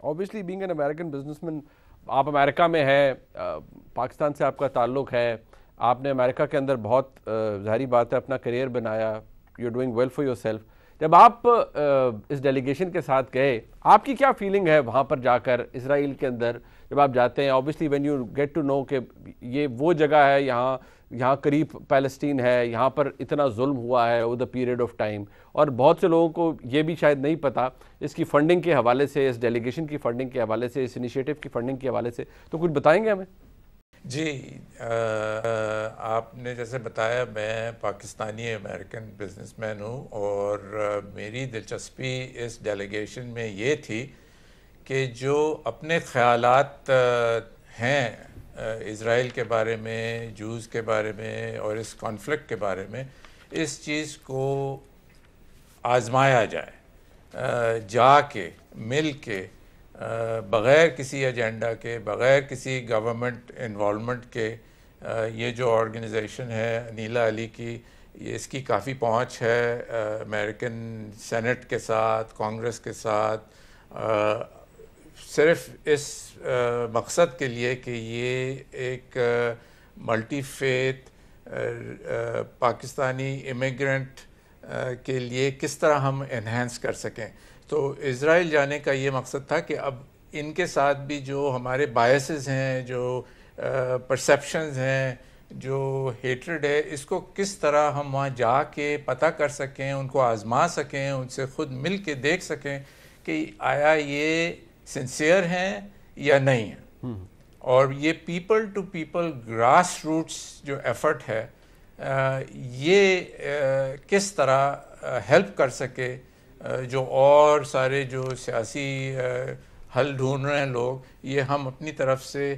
obviously being an American businessman, آپ امریکہ میں ہے, پاکستان سے آپ کا تعلق ہے, آپ نے امریکہ کے اندر بہت ظاہری بات ہے اپنا کریئر بنایا, you doing well for yourself. جب آپ اس ڈیلیگیشن کے ساتھ گئے, آپ کی کیا فیلنگ ہے وہاں پر جا کر اسرائیل کے اندر جب آپ جاتے ہیں؟ obviously when you get to know کہ یہ وہ جگہ ہے, یہاں قریب پیلسٹین ہے, یہاں پر اتنا ظلم ہوا ہے over the period of time, اور بہت سے لوگوں کو یہ بھی شاید نہیں پتا اس کی فنڈنگ کے حوالے سے, اس ڈیلیگیشن کی فنڈنگ کے حوالے سے, اس انیشیٹو کی فنڈنگ کے حوالے سے, تو کچھ بتائیں گے ہمیں؟ جی, آپ نے جیسے بتایا میں پاکستانی امریکن بزنس مین ہوں, اور میری دلچسپی اس ڈیلیگیشن میں یہ تھی کہ جو اپنے خیالات ہیں اسرائیل کے بارے میں, جوز کے بارے میں, اور اس کانفلکٹ کے بارے میں, اس چیز کو آزمایا جائے, جا کے مل کے, بغیر کسی ایجنڈا کے, بغیر کسی گورنمنٹ انوالومنٹ کے. یہ جو آرگنائزیشن ہے نیلا علی کی, اس کی کافی پہنچ ہے امریکن سینٹ کے ساتھ, کانگریس کے ساتھ, صرف اس مقصد کے لیے کہ یہ ایک ملٹی فیتھ پاکستانی امیگرنٹ کے لیے کس طرح ہم انہینس کر سکیں. تو اسرائیل جانے کا یہ مقصد تھا کہ اب ان کے ساتھ بھی جو ہمارے بائسز ہیں, جو پرسیپشنز ہیں, جو ہیٹرڈ ہے, اس کو کس طرح ہم وہاں جا کے پتہ کر سکیں, ان کو آزما سکیں, ان سے خود مل کے دیکھ سکیں کہ آیا یہ سنسیئر ہیں یا نہیں ہیں. اور یہ people to people grass roots جو ایفرٹ ہے, یہ کس طرح ہیلپ کر سکے جو اور سارے جو سیاسی حل ڈھونڈ رہے ہیں لوگ, یہ ہم اپنی طرف سے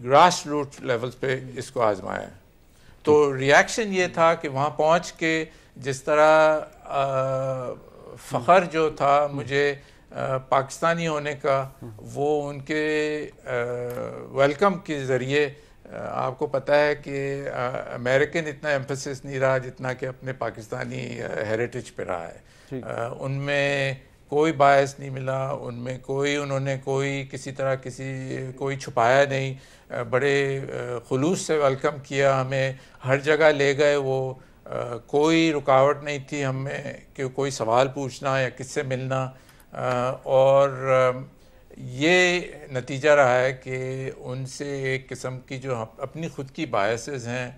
گراس روٹ لیولز پہ اس کو آزمایا. تو ریاکشن یہ تھا کہ وہاں پہنچ کے جس طرح فخر جو تھا مجھے پاکستانی ہونے کا, وہ ان کے ویلکم کے ذریعے, آپ کو پتہ ہے کہ امریکن اتنا ایمفیسس نہیں رہا جتنا کہ اپنے پاکستانی ہیریٹیج پہ رہا ہے. ان میں کوئی باعث نہیں ملا, ان میں انہوں نے کسی طرح کوئی چھپایا نہیں, بڑے خلوص سے ویلکم کیا ہمیں, ہر جگہ لے گئے وہ, کوئی رکاوٹ نہیں تھی ہم میں کہ کوئی سوال پوچھنا یا کس سے ملنا. اور یہ نتیجہ رہا ہے کہ ان سے ایک قسم کی جو اپنی خود کی بائسز ہیں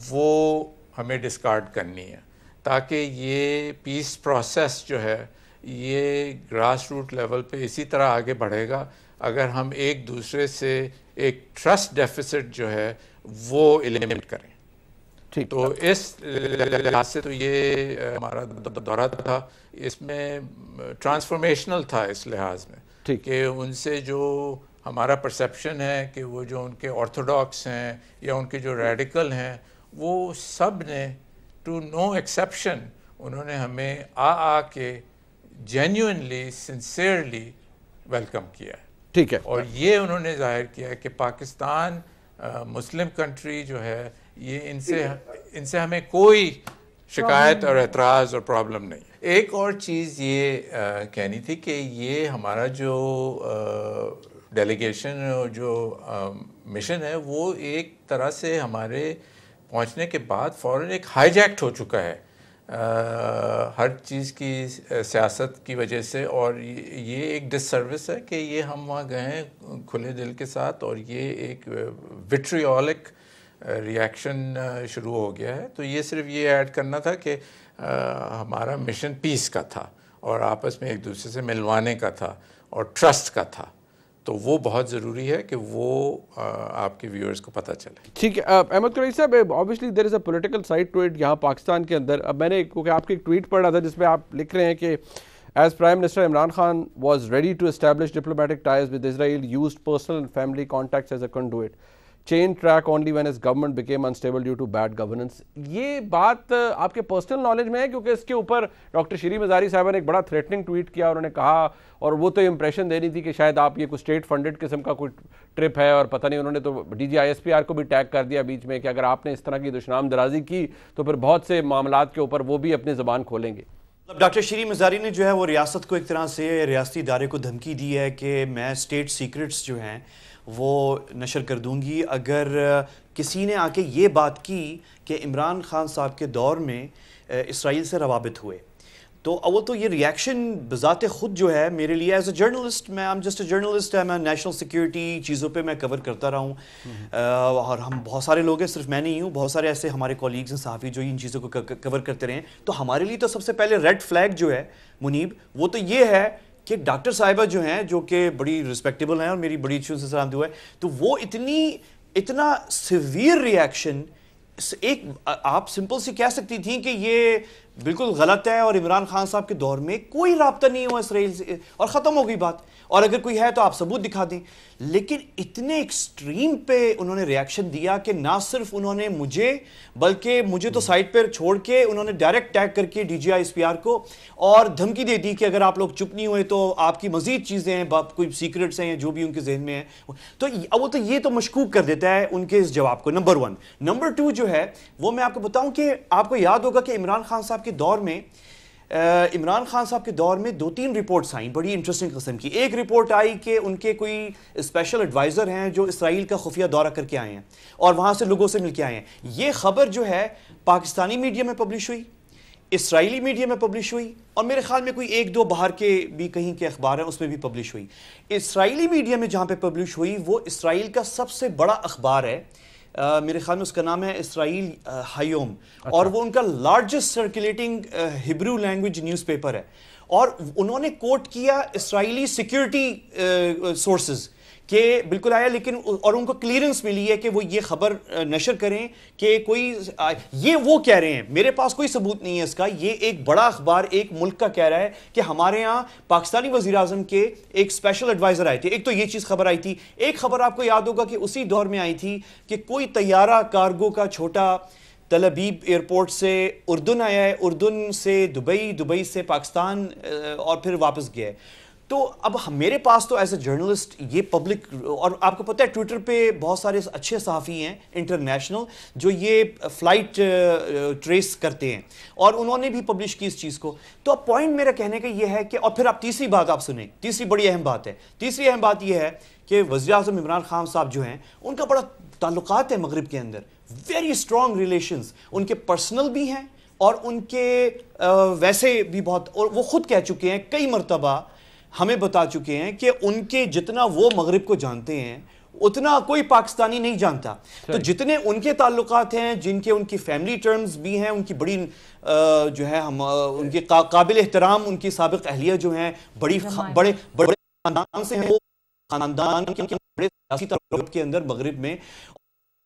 وہ ہمیں ڈسکارڈ کرنی ہے, تاکہ یہ پیس پروسیس جو ہے یہ گراس روٹ لیول پہ اسی طرح آگے بڑھے گا اگر ہم ایک دوسرے سے ایک ٹرسٹ ڈیفیسٹ جو ہے وہ ایلیمنیٹ کریں. تو اس لحاظ سے تو یہ ہمارا دورہ تھا, اس میں ٹرانسفارمیشنل تھا اس لحاظ میں کہ ان سے جو ہمارا پرسیپشن ہے کہ وہ جو ان کے آرتھوڈاکس ہیں یا ان کے جو ریڈیکل ہیں, وہ سب نے ٹو نو ایکسیپشن انہوں نے ہمیں آ کے جینیونلی سنسیئرلی ویلکم کیا ہے. ٹھیک ہے. اور یہ انہوں نے ظاہر کیا ہے کہ پاکستان مسلم کنٹری جو ہے یہ ان سے ہمیں کوئی شکایت اور اعتراض اور پرابلم نہیں. ایک اور چیز یہ کہنی تھی کہ یہ ہمارا جو ڈیلیگیشن اور جو مشن ہے وہ ایک طرح سے ہمارے پہنچنے کے بعد فوراً ایک ہائی جیکٹ ہو چکا ہے ہر چیز کی سیاست کی وجہ سے, اور یہ ایک ڈس سروس ہے کہ یہ ہم وہاں گئے ہیں کھلے دل کے ساتھ, اور یہ ایک وٹریولک ریاکشن شروع ہو گیا ہے. تو یہ صرف یہ ایڈ کرنا تھا کہ ہمارا مشن پیس کا تھا اور آپس میں ایک دوسرے سے ملوانے کا تھا اور ٹرسٹ کا تھا. تو وہ بہت ضروری ہے کہ وہ آپ کے ویورز کو پتہ چلے. ٹھیک ہے. احمد قریشی صاحب, obviously there is a political side to it یہاں پاکستان کے اندر. اب میں نے آپ کی ایک ٹویٹ پڑھ رہا تھا جس میں آپ لکھ رہے ہیں کہ as Prime Minister Imran Khan was ready to establish diplomatic ties with Israel, used personal and family contacts as a conduit, change track only when his government became unstable due to bad governance. یہ بات آپ کے personal knowledge میں ہے؟ کیونکہ اس کے اوپر doctor Shireen Mazari صاحبہ نے ایک بڑا تھریٹننگ ٹویٹ کیا, انہوں نے کہا, اور وہ تو امپریشن دینی تھی کہ شاید آپ یہ کوئی اسٹیٹ فنڈڈ قسم کا کوئی ٹرپ ہے, اور پتہ نہیں انہوں نے تو ڈی جی ISPR کو بھی ٹیگ کر دیا بیچ میں کہ اگر آپ نے اس طرح کی دشنام درازی کی تو پھر بہت سے معاملات کے اوپر وہ بھی اپنی زبان کھولیں گے. ڈاکٹر شیریں مزاری نے جو ہے وہ ریاست کو ایک طرح سے ریاستی ادارے کو دھمکی دی ہے کہ میں اسٹیٹ سیکرٹس جو ہیں وہ نشر کر دوں گی اگر کسی نے آ کے یہ بات کی کہ عمران خان صاحب کے دور میں اسرائیل سے روابط ہوئے. تو اول تو یہ ریاکشن بذات خود جو ہے میرے لیے ایز اے جرنلسٹ، میں ایم جسٹ اے جرنلسٹ ہے، میں نیشنل سیکیورٹی چیزوں پہ میں کور کرتا رہا ہوں، اور ہم بہت سارے لوگ ہیں، صرف میں نہیں ہوں، بہت سارے ایسے ہمارے کولیگز ہیں صحافی جو ان چیزوں کو کور کرتے رہے ہیں. تو ہمارے لیے تو سب سے پہلے ریڈ فلیگ جو ہے منیب وہ تو یہ ہے کہ ڈاکٹر صاحبہ جو ہیں جو کہ بڑی رسپیکٹیبل ہیں اور میری بڑی اچھی ان سے سلام دعا ہے، تو وہ اتنا سیویئر ریاکشن ایک آپ سمپل سی کہہ سکتی تھیں کہ یہ بالکل غلط ہے اور عمران خان صاحب کے دور میں کوئی رابطہ نہیں ہوا اسرائیل سے اور ختم ہو گئی بات، اور اگر کوئی ہے تو آپ ثبوت دکھا دیں. لیکن اتنے ایکسٹریم پہ انہوں نے ریاکشن دیا کہ نہ صرف انہوں نے بلکہ مجھے تو سائٹ پر چھوڑ کے انہوں نے ڈائریکٹ ٹیگ کر کے DGI SPR کو اور دھمکی دے دی کہ اگر آپ لوگ چپ نہیں ہوئے تو آپ کی مزید چیزیں ہیں، کوئی سیکرٹس ہیں جو بھی ان کے ذہن میں ہیں. تو وہ تو یہ تو مشکوک کر دیتا ہے ان کے اس جواب کو. نمبر 1. نمبر 2 جو ہے وہ میں آپ کو بتاؤں کہ آپ کو یاد ہوگا کہ عمران خان صاحب کے دور میں 2-3 رپورٹس آئیں بڑی انٹرسٹنگ قسم کی. ایک رپورٹ آئی کہ ان کے کوئی اسپیشل ایڈوائزر ہیں جو اسرائیل کا خفیہ دورہ کر کے آئے ہیں اور وہاں سے لوگوں سے مل کے آئے ہیں. یہ خبر جو ہے پاکستانی میڈیا میں پبلش ہوئی، اسرائیلی میڈیا میں پبلش ہوئی، اور میرے خیال میں کوئی 1-2 باہر کے بھی کہیں کے اخبار ہیں اس میں بھی پبلش ہوئی. اسرائیلی میڈیا میں جہاں پہ پبلش ہوئی وہ اسرائیل کا سب سے بڑا اخبار ہے، میرے خیال میں اس کا نام ہے اسرائیل ہائیوم، اور وہ ان کا largest circulating Hebrew language news paper ہے. اور انہوں نے کوٹ کیا اسرائیلی سیکیورٹی سورسز کہ بالکل آیا، لیکن اور ان کو کلیئرنس ملی ہے کہ وہ یہ خبر نشر کریں کہ کوئی یہ وہ کہہ رہے ہیں، میرے پاس کوئی ثبوت نہیں ہے اس کا، یہ ایک بڑا اخبار ایک ملک کا کہہ رہا ہے کہ ہمارے ہاں پاکستانی وزیر اعظم کے ایک اسپیشل ایڈوائزر آئے تھے. ایک تو یہ چیز خبر آئی تھی. ایک خبر آپ کو یاد ہوگا کہ اسی دور میں آئی تھی کہ کوئی طیارہ کارگو کا چھوٹا تل ابیب ایئرپورٹ سے اردن آیا ہے، اردن سے دبئی، دبئی سے پاکستان اور پھر واپس گیا ہے. تو اب میرے پاس تو ایز اے جرنلسٹ یہ پبلک، اور آپ کو پتہ ہے ٹویٹر پہ بہت سارے اچھے صحافی ہیں انٹرنیشنل جو یہ فلائٹ ٹریس کرتے ہیں، اور انہوں نے بھی پبلش کی اس چیز کو. تو اب پوائنٹ میرا کہنے کا یہ ہے کہ، اور پھر آپ تیسری بات آپ سنیں، تیسری بڑی اہم بات ہے. تیسری اہم بات یہ ہے کہ وزیر اعظم عمران خان صاحب جو ہیں ان کا بڑا تعلقات ہیں مغرب کے اندر، ویری اسٹرانگ ریلیشنز، ان کے پرسنل بھی ہیں اور ان کے ویسے بھی بہت، اور وہ خود کہہ چکے ہیں کئی مرتبہ، ہمیں بتا چکے ہیں کہ ان کے جتنا وہ مغرب کو جانتے ہیں اتنا کوئی پاکستانی نہیں جانتا. تو جتنے ان کے تعلقات ہیں، ان کی فیملی ٹرمز بھی ہیں، ان کی بڑی جو ہے ہم ان کے قابل احترام ان کی سابق اہلیہ جو ہیں بڑے خاندان سے ہیں، وہ خاندان کے بڑے سیاسی تعلقات کے اندر مغرب میں،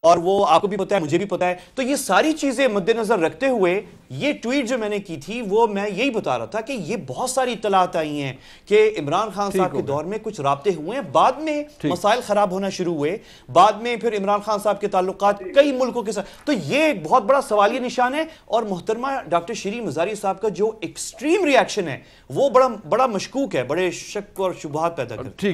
اور وہ آپ کو بھی پتہ ہے مجھے بھی پتہ ہے. تو یہ ساری چیزیں مد نظر رکھتے ہوئے یہ ٹویٹ جو میں نے کی تھی وہ میں یہی بتا رہا تھا کہ یہ بہت ساری اطلاعات آئی ہیں کہ عمران خان صاحب کے دور میں کچھ رابطے ہوئے ہیں، بعد میں مسائل خراب ہونا شروع ہوئے، بعد میں پھر عمران خان صاحب کے تعلقات کئی ملکوں کے ساتھ. تو یہ ایک بہت بڑا سوالیہ نشان ہے، اور محترمہ ڈاکٹر شیریں مزاری صاحب کا جو ایکسٹریم ریاکشن ہے وہ بڑا مشکوک ہے، بڑے شک اور شبہات پیدا کرتا ہے.